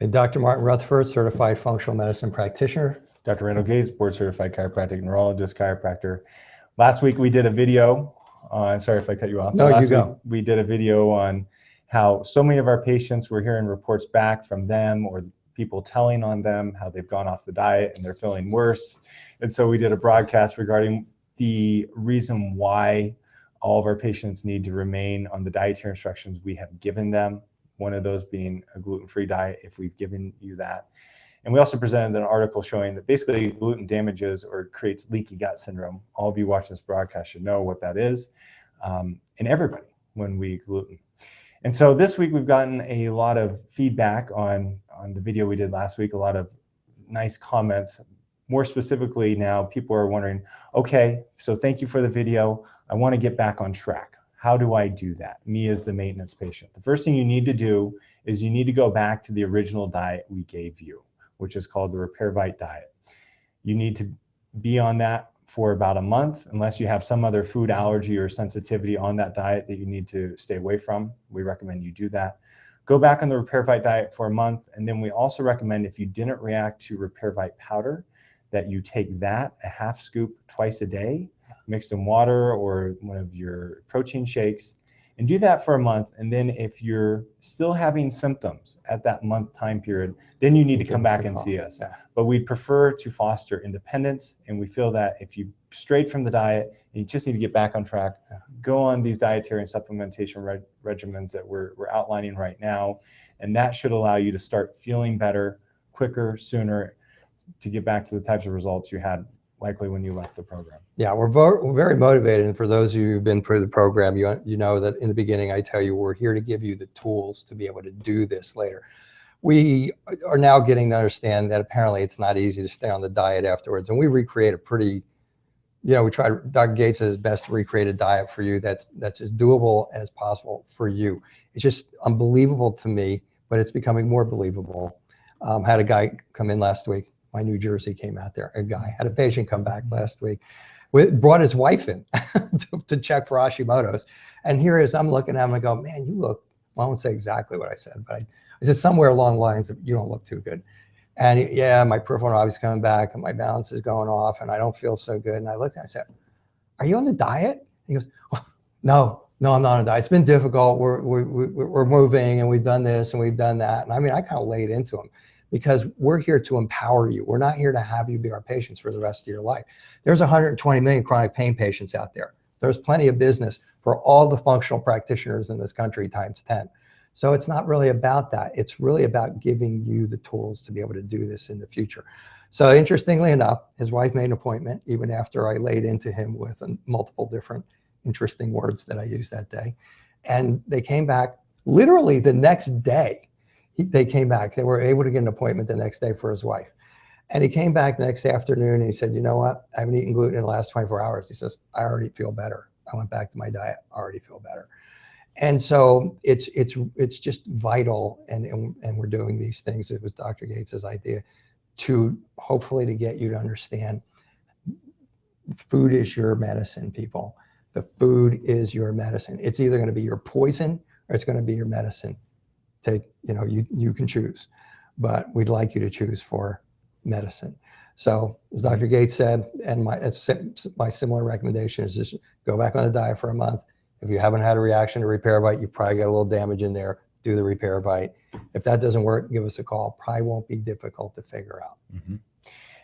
And Dr. Martin Rutherford, certified functional medicine practitioner. Dr. Reno, board certified chiropractic neurologist, chiropractor. Last week we did a video on, sorry if I cut you off. No, last you go. Week we did a video on how so many of our patients were hearing reports back from them or people telling on them how they've gone off the diet and they're feeling worse. And so we did a broadcast regarding the reason why all of our patients need to remain on the dietary instructions we have given them. One of those being a gluten-free diet, if we've given you that. And we also presented an article showing that basically gluten damages or creates leaky gut syndrome. All of you watching this broadcast should know what that is, and everybody when we eat gluten. And so this week we've gotten a lot of feedback on the video we did last week, a lot of nice comments. More specifically now, people are wondering, okay, so thank you for the video. I want to get back on track. How do I do that? Me as the maintenance patient. The first thing you need to do is you need to go back to the original diet we gave you, which is called the Repair-Vite diet. You need to be on that for about a month, unless you have some other food allergy or sensitivity on that diet that you need to stay away from. We recommend you do that. Go back on the Repair-Vite diet for a month, and then we also recommend if you didn't react to Repair-Vite powder, that you take that, a half scoop twice a day, mixed in water or one of your protein shakes, and do that for a month. And then if you're still having symptoms at that month time period, then you need to come back and see us. Yeah. But we prefer to foster independence, and we feel that if you strayed from the diet and you just need to get back on track, go on these dietary and supplementation regimens that we're outlining right now, and that should allow you to start feeling better quicker, sooner, to get back to the types of results you had likely when you left the program. Yeah, we're very motivated. And for those of you who've been through the program, you know that in the beginning, I tell you, we're here to give you the tools to be able to do this later. We are now getting to understand that apparently it's not easy to stay on the diet afterwards. And we recreate a pretty, we try, Dr. Gates does his best to recreate a diet for you that's as doable as possible for you. It's just unbelievable to me, but it's becoming more believable. Had a guy come in last week. My New Jersey came out there. A guy had a patient come back last week, brought his wife in to check for Hashimoto's. And here is, I'm looking at him, I go, man, you look, well, I won't say exactly what I said, but I said somewhere along the lines of, you don't look too good. And yeah, my peripheral nerve is coming back and my balance is going off and I don't feel so good. And I looked at him, I said, are you on the diet? And he goes, well, no, I'm not on a diet. It's been difficult. We're moving and we've done this and we've done that. And I mean, I kind of laid into him, because we're here to empower you. We're not here to have you be our patients for the rest of your life. There's 120 million chronic pain patients out there. There's plenty of business for all the functional practitioners in this country times 10. So it's not really about that. It's really about giving you the tools to be able to do this in the future. So interestingly enough, his wife made an appointment even after I laid into him with multiple different interesting words that I used that day. And they came back literally the next day. They came back. They were able to get an appointment the next day for his wife. And he came back the next afternoon and he said, you know what? I haven't eaten gluten in the last 24 hours. He says, I already feel better. I went back to my diet. I already feel better. And so it's just vital. And we're doing these things. It was Dr. Gates's idea to hopefully to get you to understand food is your medicine, people. The food is your medicine. It's either going to be your poison or it's going to be your medicine. You can choose, but we'd like you to choose for medicine. So as Dr. Gates said, and my similar recommendation is just go back on the diet for a month. If you haven't had a reaction to Repair-Vite, you probably got a little damage in there, do the Repair-Vite. If that doesn't work, give us a call. Probably won't be difficult to figure out. Mm-hmm.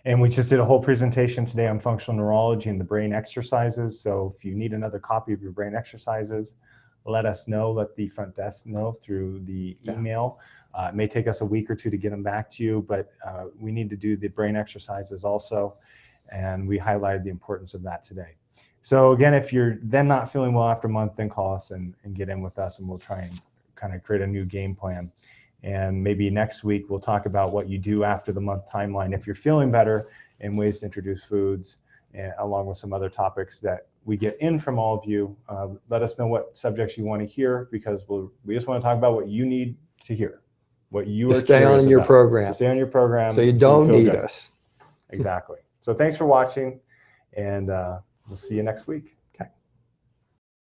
And we just did a whole presentation today on functional neurology and the brain exercises. So if you need another copy of your brain exercises, let us know, let the front desk know through the email. It may take us a week or two to get them back to you, but we need to do the brain exercises also. And we highlighted the importance of that today. So again, if you're then not feeling well after a month, then call us and get in with us and we'll try and kind of create a new game plan. And maybe next week we'll talk about what you do after the month timeline if you're feeling better and ways to introduce foods, and along with some other topics that we get in from all of you. Let us know what subjects you want to hear, because we just want to talk about what you need to hear, what you are to stay on your program. To stay on your program. So you don't need us. Exactly. So thanks for watching, and we'll see you next week.